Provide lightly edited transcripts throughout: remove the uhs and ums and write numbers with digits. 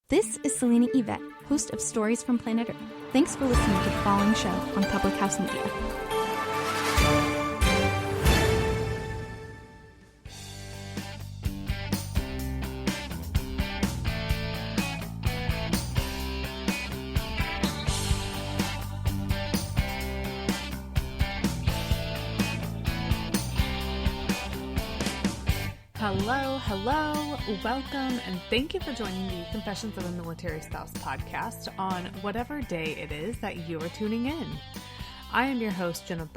This is Selena Yvette, host of Stories from Planet Earth. Thanks for listening to the following show on Public House Media. Hello, welcome, and thank you for joining the Confessions of a Military Spouse podcast on whatever day it is that you are tuning in. I am your host, Jenna.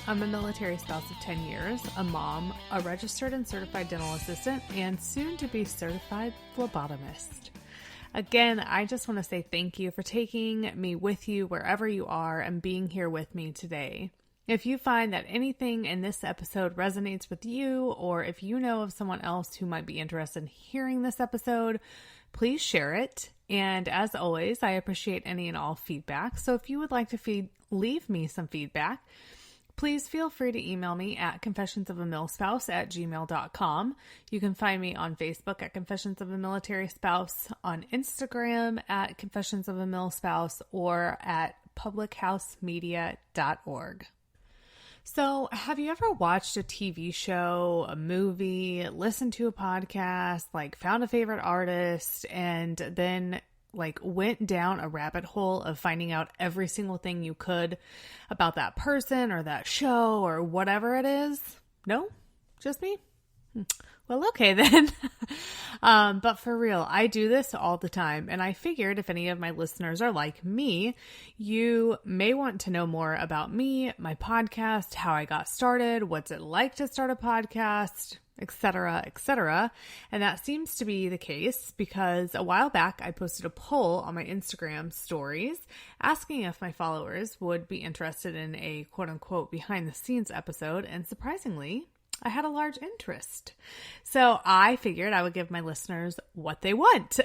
I'm a military spouse of 10 years, a mom, a registered and certified dental assistant, and soon to be certified phlebotomist. Again, I just want to say thank you for taking me with you wherever you are and being here with me today. If you find that anything in this episode resonates with you, or if you know of someone else who might be interested in hearing this episode, please share it. And as always, I appreciate any and all feedback. So if you would like to leave me some feedback, please feel free to email me at confessionsofamilspouse@gmail.com. You can find me on Facebook at Confessions of a Military Spouse, on Instagram at Confessions of a Mil Spouse, or at publichousemedia.org. So, have you ever watched a TV show, a movie, listened to a podcast, found a favorite artist, and then went down a rabbit hole of finding out every single thing you could about that person or that show or whatever it is? No? Just me? Well, okay then. But for real, I do this all the time, and I figured if any of my listeners are like me, you may want to know more about me, my podcast, how I got started, what's it like to start a podcast, etc., etc. And that seems to be the case because a while back I posted a poll on my Instagram stories asking if my followers would be interested in a quote-unquote behind-the-scenes episode, and surprisingly, I had a large interest. So I figured I would give my listeners what they want.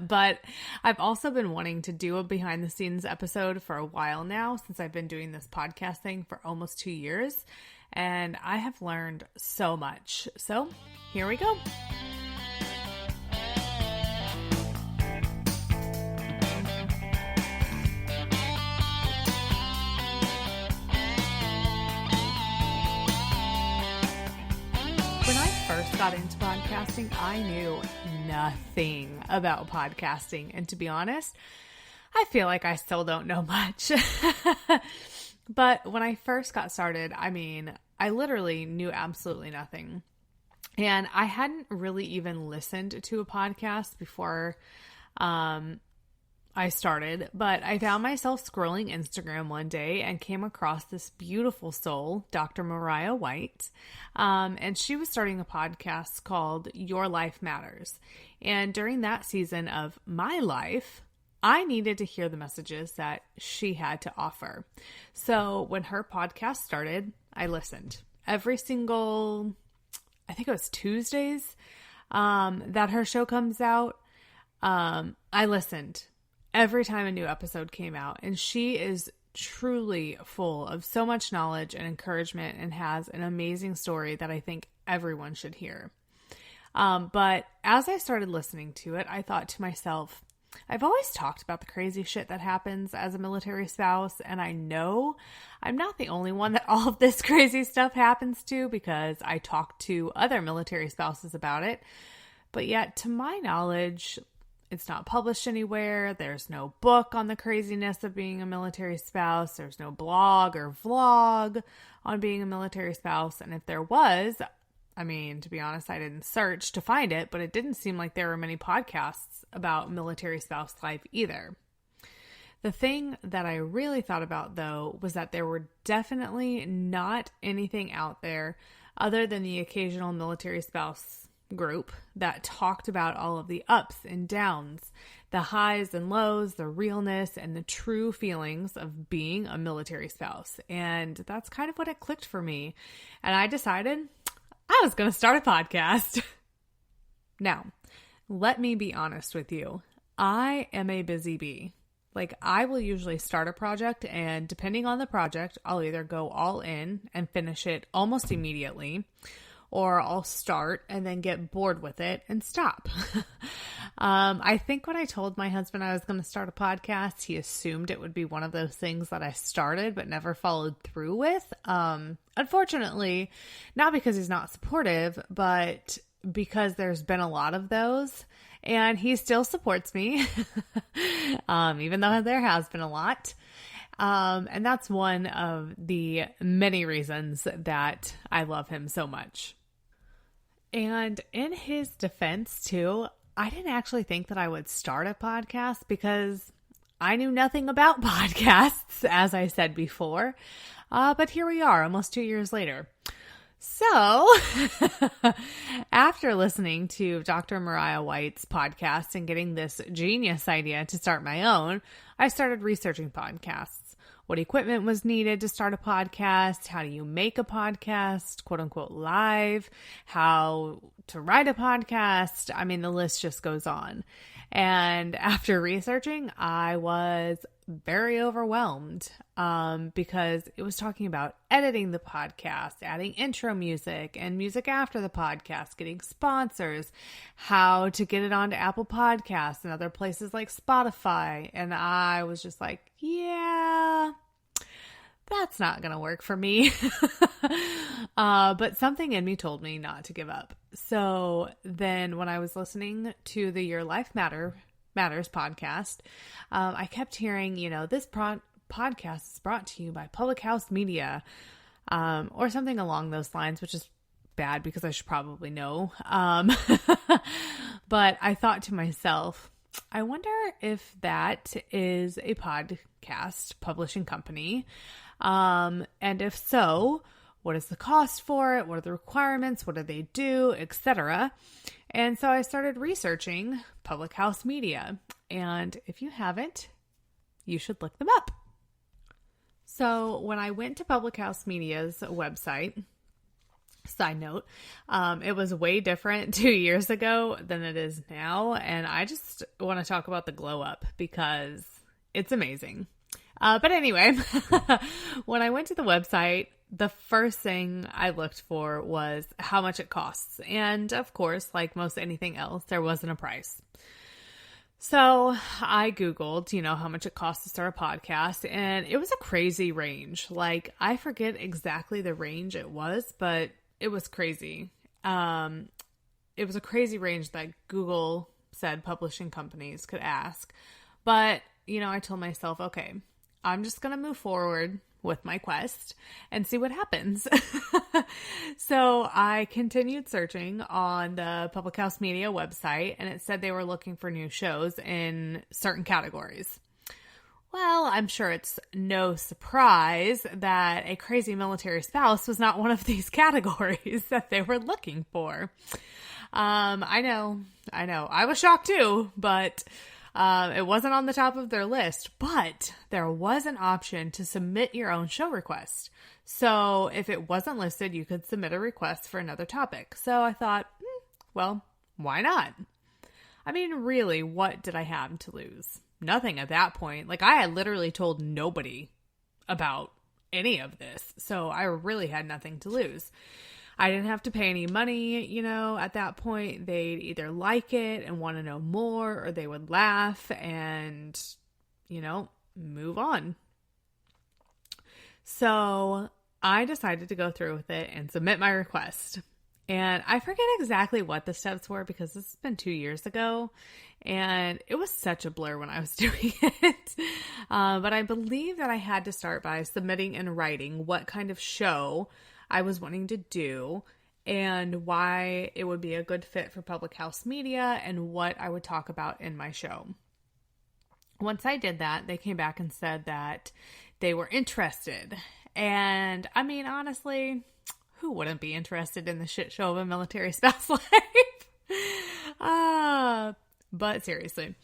But I've also been wanting to do a behind the scenes episode for a while now, since I've been doing this podcast thing for almost 2 years. And I have learned so much. So here we go. Got into podcasting, I knew nothing about podcasting. And to be honest, I feel like I still don't know much. But when I first got started, I literally knew absolutely nothing. And I hadn't really even listened to a podcast before I started, but I found myself scrolling Instagram one day and came across this beautiful soul, Dr. Mariah White, and she was starting a podcast called Your Life Matters. And during that season of my life, I needed to hear the messages that she had to offer. So when her podcast started, I listened. Every single, I think it was Tuesdays, that her show comes out, I listened every time a new episode came out, and she is truly full of so much knowledge and encouragement and has an amazing story that I think everyone should hear. But as I started listening to it, I thought to myself, I've always talked about the crazy shit that happens as a military spouse, and I know I'm not the only one that all of this crazy stuff happens to, because I talk to other military spouses about it. But yet, to my knowledge, it's not published anywhere. There's no book on the craziness of being a military spouse. There's no blog or vlog on being a military spouse. And if there was, to be honest, I didn't search to find it, but it didn't seem like there were many podcasts about military spouse life either. The thing that I really thought about, though, was that there were definitely not anything out there other than the occasional military spouse group that talked about all of the ups and downs, the highs and lows, the realness, and the true feelings of being a military spouse. And that's kind of what it clicked for me. And I decided I was going to start a podcast. Now, let me be honest with you. I am a busy bee. I will usually start a project, and depending on the project, I'll either go all in and finish it almost immediately, or I'll start and then get bored with it and stop. I think when I told my husband I was going to start a podcast, he assumed it would be one of those things that I started but never followed through with. Unfortunately, not because he's not supportive, but because there's been a lot of those, and he still supports me, even though there has been a lot. And that's one of the many reasons that I love him so much. And in his defense too, I didn't actually think that I would start a podcast because I knew nothing about podcasts, as I said before. But here we are, almost 2 years later. So, after listening to Dr. Mariah White's podcast and getting this genius idea to start my own, I started researching podcasts. What equipment was needed to start a podcast? How do you make a podcast, quote unquote, live? How to write a podcast? I mean, the list just goes on. And after researching, I was very overwhelmed because it was talking about editing the podcast, adding intro music and music after the podcast, getting sponsors, how to get it onto Apple Podcasts and other places like Spotify. And I was just like, yeah, that's not going to work for me. But something in me told me not to give up. So then when I was listening to the Your Life Matters podcast, I kept hearing, this podcast is brought to you by Public House Media, or something along those lines, which is bad because I should probably know. But I thought to myself, I wonder if that is a podcast publishing company. And if so, what is the cost for it? What are the requirements? What do they do, etc.? And so I started researching Public House Media. And if you haven't, you should look them up. So when I went to Public House Media's website, side note, it was way different 2 years ago than it is now. And I just want to talk about the glow up because it's amazing. But anyway, when I went to the website, the first thing I looked for was how much it costs. And of course, like most anything else, there wasn't a price. So I Googled, how much it costs to start a podcast, and it was a crazy range. Like, I forget exactly the range it was, but it was crazy. It was a crazy range that Google said publishing companies could ask. But, I told myself, okay, I'm just going to move forward with my quest and see what happens. So I continued searching on the Public House Media website, and it said they were looking for new shows in certain categories. Well, I'm sure it's no surprise that a crazy military spouse was not one of these categories that they were looking for. I know. I was shocked too, but it wasn't on the top of their list, but there was an option to submit your own show request. So if it wasn't listed, you could submit a request for another topic. So I thought, well, why not? I mean, really, what did I have to lose? Nothing at that point. Like, I had literally told nobody about any of this. So I really had nothing to lose. I didn't have to pay any money, at that point. They'd either like it and want to know more, or they would laugh and, move on. So I decided to go through with it and submit my request. And I forget exactly what the steps were because this has been 2 years ago. And it was such a blur when I was doing it. But I believe that I had to start by submitting and writing what kind of show I was wanting to do and why it would be a good fit for Public House Media and what I would talk about in my show. Once I did that, they came back and said that they were interested. And I mean, honestly, who wouldn't be interested in the shit show of a military spouse life? But seriously,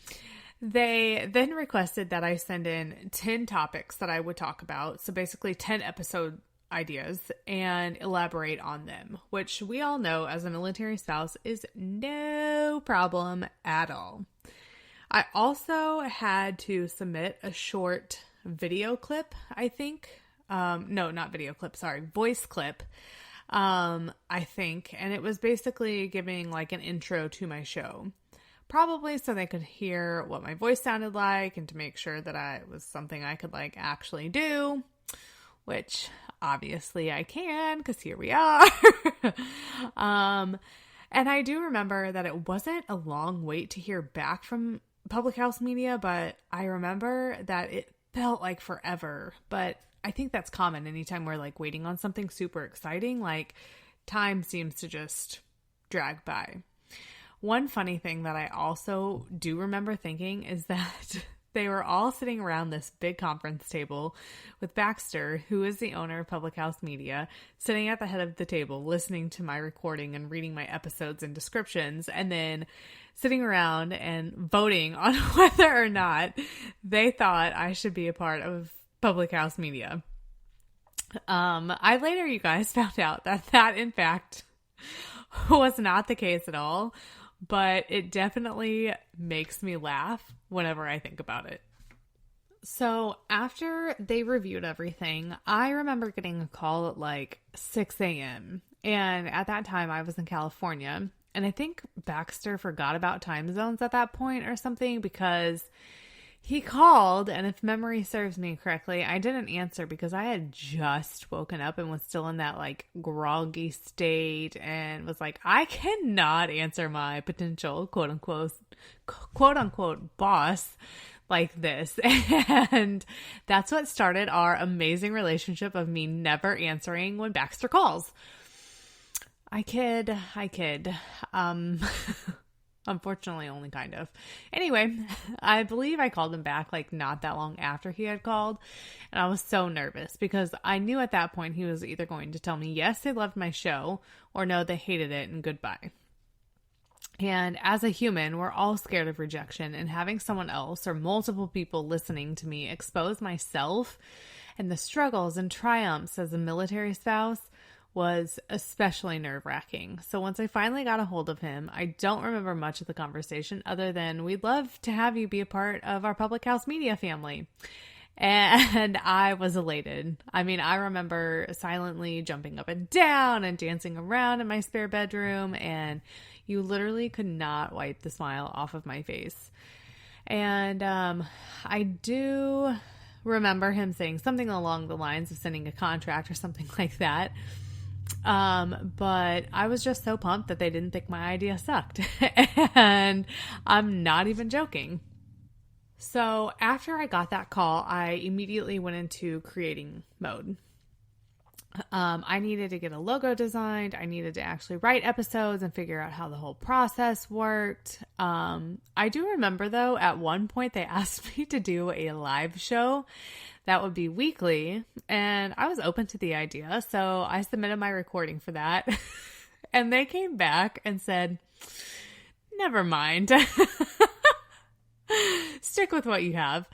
they then requested that I send in 10 topics that I would talk about. So basically 10 episode ideas and elaborate on them, which we all know as a military spouse is no problem at all. I also had to submit a short video clip, I think. No, not video clip, sorry, voice clip I think. And it was basically giving like an intro to my show. Probably so they could hear what my voice sounded like and to make sure that it was something I could like actually do, which obviously I can because here we are. And I do remember that it wasn't a long wait to hear back from Public House Media, but I remember that it felt like forever. But I think that's common anytime we're like waiting on something super exciting, like time seems to just drag by. One funny thing that I also do remember thinking is that they were all sitting around this big conference table with Baxter, who is the owner of Public House Media, sitting at the head of the table, listening to my recording and reading my episodes and descriptions, and then sitting around and voting on whether or not they thought I should be a part of Public House Media. I later, you guys, found out that in fact was not the case at all. But it definitely makes me laugh whenever I think about it. So after they reviewed everything, I remember getting a call at like 6 a.m. And at that time I was in California. And I think Baxter forgot about time zones at that point or something, because he called, and if memory serves me correctly, I didn't answer because I had just woken up and was still in that like groggy state and was like, I cannot answer my potential quote unquote boss like this. And that's what started our amazing relationship of me never answering when Baxter calls. I kid. Unfortunately, only kind of. Anyway, I believe I called him back like not that long after he had called. And I was so nervous because I knew at that point he was either going to tell me, yes, they loved my show, or no, they hated it and goodbye. And as a human, we're all scared of rejection, and having someone else or multiple people listening to me expose myself and the struggles and triumphs as a military spouse was especially nerve-wracking. So once I finally got a hold of him, I don't remember much of the conversation other than, we'd love to have you be a part of our Public House Media family. And I was elated. I mean, I remember silently jumping up and down and dancing around in my spare bedroom, and you literally could not wipe the smile off of my face. And I do remember him saying something along the lines of sending a contract or something like that. But I was just so pumped that they didn't think my idea sucked. And I'm not even joking. So after I got that call, I immediately went into creating mode. I needed to get a logo designed. I needed to actually write episodes and figure out how the whole process worked. I do remember though, at one point they asked me to do a live show that would be weekly, and I was open to the idea. So I submitted my recording for that and they came back and said, never mind, stick with what you have.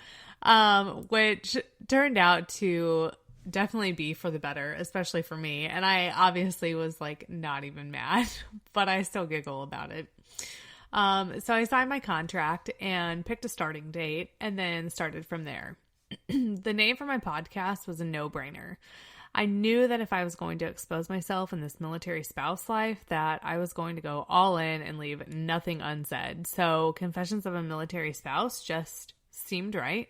Which turned out to definitely be for the better, especially for me. And I obviously was like not even mad, but I still giggle about it. So I signed my contract and picked a starting date and then started from there. The name for my podcast was a no-brainer. I knew that if I was going to expose myself in this military spouse life, that I was going to go all in and leave nothing unsaid. So Confessions of a Military Spouse just seemed right,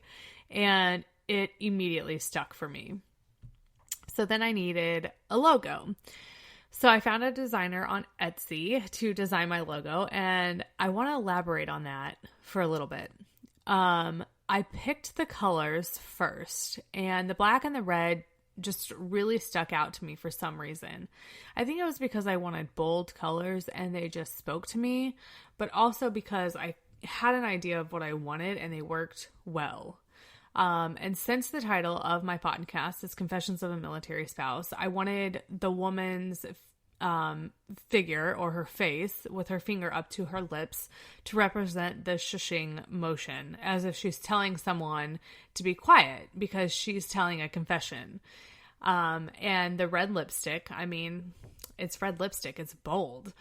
and it immediately stuck for me. So then I needed a logo. So I found a designer on Etsy to design my logo, and I want to elaborate on that for a little bit. I picked the colors first, and the black and the red just really stuck out to me for some reason. I think it was because I wanted bold colors and they just spoke to me, but also because I had an idea of what I wanted and they worked well. And since the title of my podcast is Confessions of a Military Spouse, I wanted the woman's figure or her face with her finger up to her lips to represent the shushing motion, as if she's telling someone to be quiet because she's telling a confession. And the red lipstick, I mean, it's red lipstick, it's bold.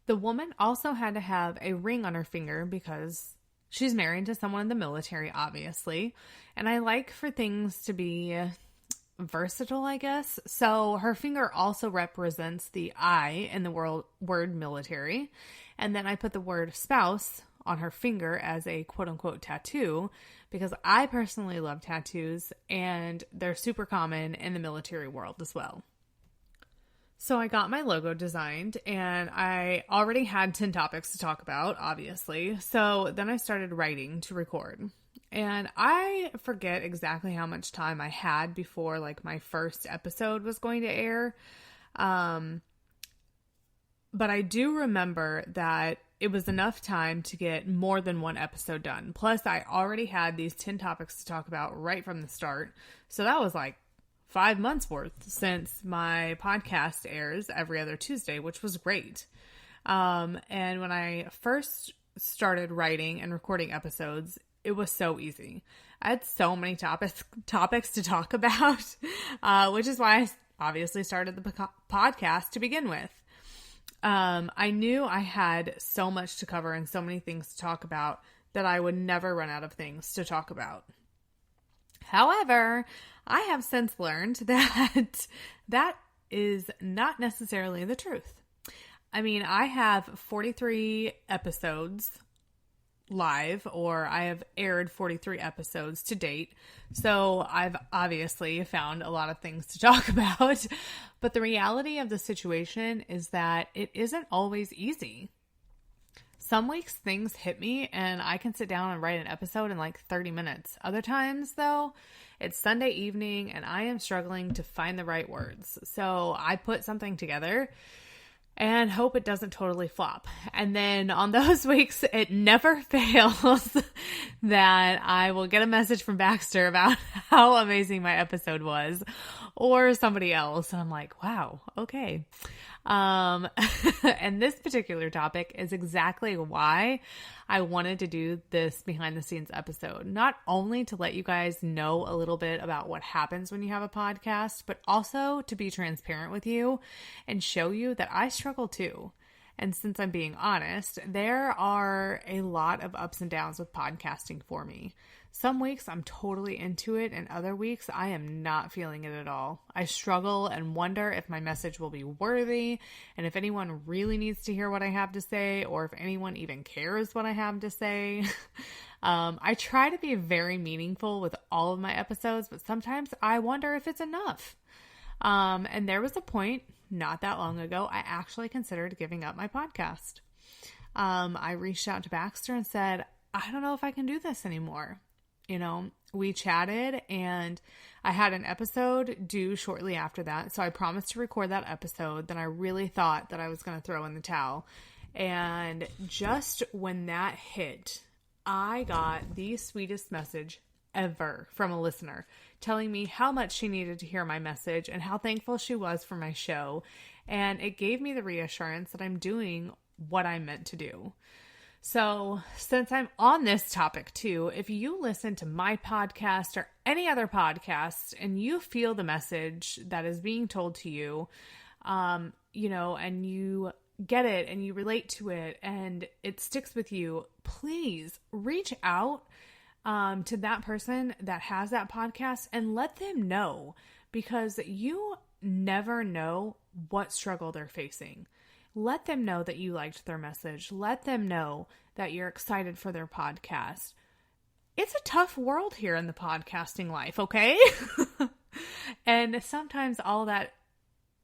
The woman also had to have a ring on her finger because she's married to someone in the military, obviously. And I like for things to be versatile, I guess. So her finger also represents the I in the word military. And then I put the word spouse on her finger as a quote unquote tattoo because I personally love tattoos and they're super common in the military world as well. So I got my logo designed and I already had 10 topics to talk about, obviously. So then I started writing to record. And I forget exactly how much time I had before like my first episode was going to air. But I do remember that it was enough time to get more than one episode done. Plus, I already had these 10 topics to talk about right from the start. So that was like 5 months worth since my podcast airs every other Tuesday, which was great. And when I first started writing and recording episodes, it was so easy. I had so many topics to talk about, which is why I obviously started the podcast to begin with. I knew I had so much to cover and so many things to talk about that I would never run out of things to talk about. However, I have since learned that that is not necessarily the truth. I mean, I have 43 episodes live, or I have aired 43 episodes to date. So I've obviously found a lot of things to talk about. But the reality of the situation is that it isn't always easy. Some weeks things hit me and I can sit down and write an episode in like 30 minutes. Other times though, it's Sunday evening and I am struggling to find the right words. So I put something together and hope it doesn't totally flop. And then on those weeks, it never fails that I will get a message from Baxter about how amazing my episode was, or somebody else. And I'm like, wow, okay. And this particular topic is exactly why I wanted to do this behind the scenes episode. Not only to let you guys know a little bit about what happens when you have a podcast, but also to be transparent with you and show you that I struggle too. And since I'm being honest, there are a lot of ups and downs with podcasting for me. Some weeks I'm totally into it, and other weeks I am not feeling it at all. I struggle and wonder if my message will be worthy, and if anyone really needs to hear what I have to say, or if anyone even cares what I have to say. I try to be very meaningful with all of my episodes, but sometimes I wonder if it's enough. And there was a point not that long ago, I actually considered giving up my podcast. I reached out to Baxter and said, I don't know if I can do this anymore. You know, we chatted and I had an episode due shortly after that. So I promised to record that episode. Then I really thought that I was going to throw in the towel. And just when that hit, I got the sweetest message ever from a listener telling me how much she needed to hear my message and how thankful she was for my show. And it gave me the reassurance that I'm doing what I'm meant to do. So since I'm on this topic too, if you listen to my podcast or any other podcast and you feel the message that is being told to you, you know, and you get it and you relate to it and it sticks with you, please reach out to that person that has that podcast and let them know, because you never know what struggle they're facing. Let them know that you liked their message. Let them know that you're excited for their podcast. It's a tough world here in the podcasting life, okay? And sometimes all that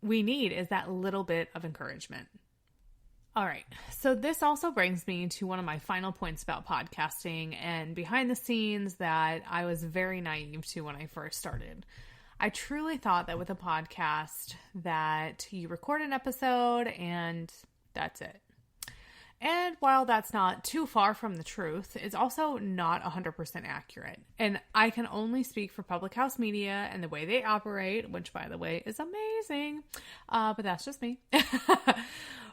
we need is that little bit of encouragement. All right, so this also brings me to one of my final points about podcasting and behind the scenes that I was very naive to when I first started. I truly thought that with a podcast that you record an episode and that's it. And while that's not too far from the truth, it's also not 100% accurate. And I can only speak for Public House Media and the way they operate, which by the way is amazing, but that's just me.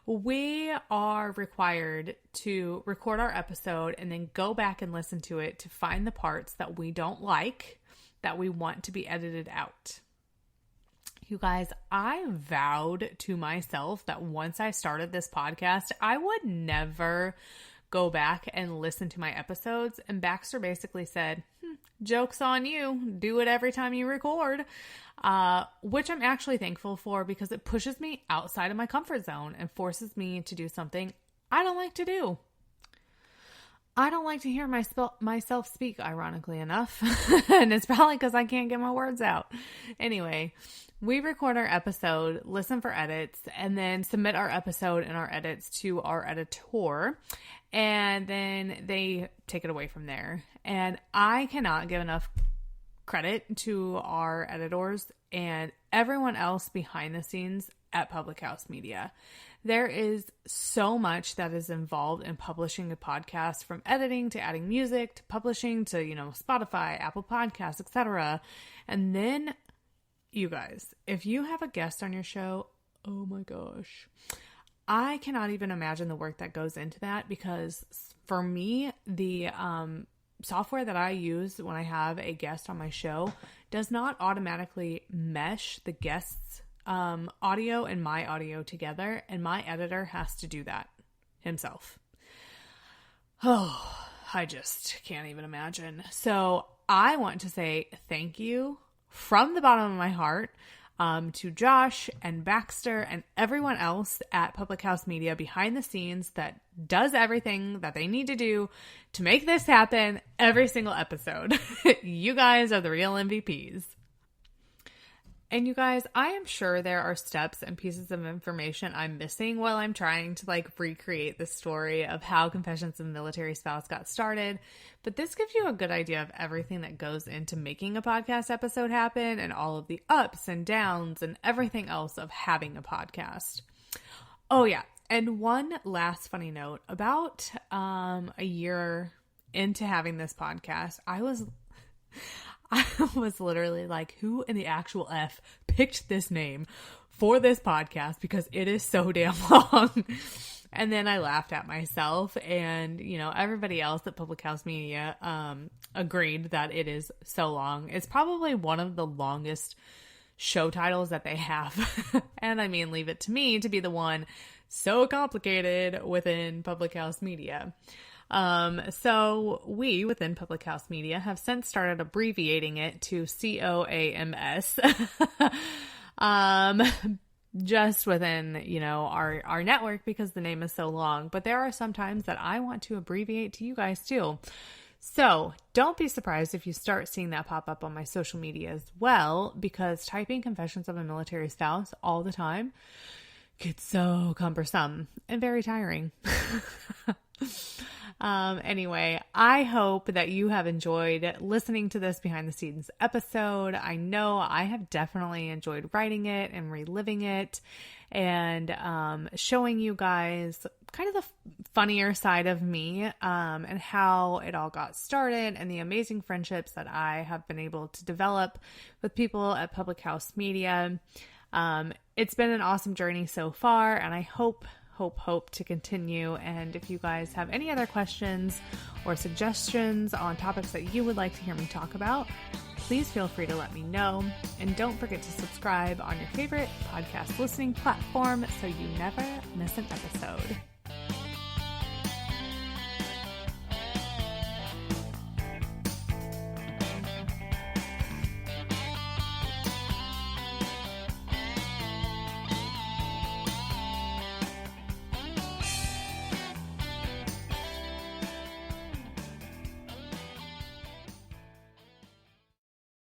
We are required to record our episode and then go back and listen to it to find the parts that we don't like, that we want to be edited out. You guys, I vowed to myself that once I started this podcast, I would never go back and listen to my episodes, and Baxter basically said, joke's on you. Do it every time you record, which I'm actually thankful for because it pushes me outside of my comfort zone and forces me to do something I don't like to do. I don't like to hear myself speak, ironically enough, and it's probably because I can't get my words out. Anyway, we record our episode, listen for edits, and then submit our episode and our edits to our editor, and then they take it away from there. And I cannot give enough credit to our editors and everyone else behind the scenes at Public House Media. There is so much that is involved in publishing a podcast, from editing to adding music to publishing to, Spotify, Apple Podcasts, etc. And then, you guys, if you have a guest on your show, oh my gosh, I cannot even imagine the work that goes into that, because for me, the software that I use when I have a guest on my show does not automatically mesh the guest's audio and my audio together, and my editor has to do that himself. Oh, I just can't even imagine. So I want to say thank you from the bottom of my heart to Josh and Baxter and everyone else at Public House Media behind the scenes that does everything that they need to do to make this happen every single episode. You guys are the real MVPs. And you guys, I am sure there are steps and pieces of information I'm missing while I'm trying to recreate the story of how Confessions of a Military Spouse got started. But this gives you a good idea of everything that goes into making a podcast episode happen, and all of the ups and downs and everything else of having a podcast. Oh yeah. And one last funny note, about a year into having this podcast, I was literally like, who in the actual F picked this name for this podcast? Because it is so damn long. And then I laughed at myself, and, everybody else at Public House Media agreed that it is so long. It's probably one of the longest show titles that they have. And I mean, leave it to me to be the one so complicated within Public House Media. So we within Public House Media have since started abbreviating it to COAMS, just within, our network, because the name is so long. But there are some times that I want to abbreviate to you guys too. So don't be surprised if you start seeing that pop up on my social media as well, because typing Confessions of a Military Spouse all the time gets so cumbersome and very tiring. Anyway, I hope that you have enjoyed listening to this behind the scenes episode. I know I have definitely enjoyed writing it and reliving it, and showing you guys kind of the funnier side of me, and how it all got started, and the amazing friendships that I have been able to develop with people at Public House Media. It's been an awesome journey so far, and I hope to continue. And if you guys have any other questions or suggestions on topics that you would like to hear me talk about, please feel free to let me know. And don't forget to subscribe on your favorite podcast listening platform so you never miss an episode.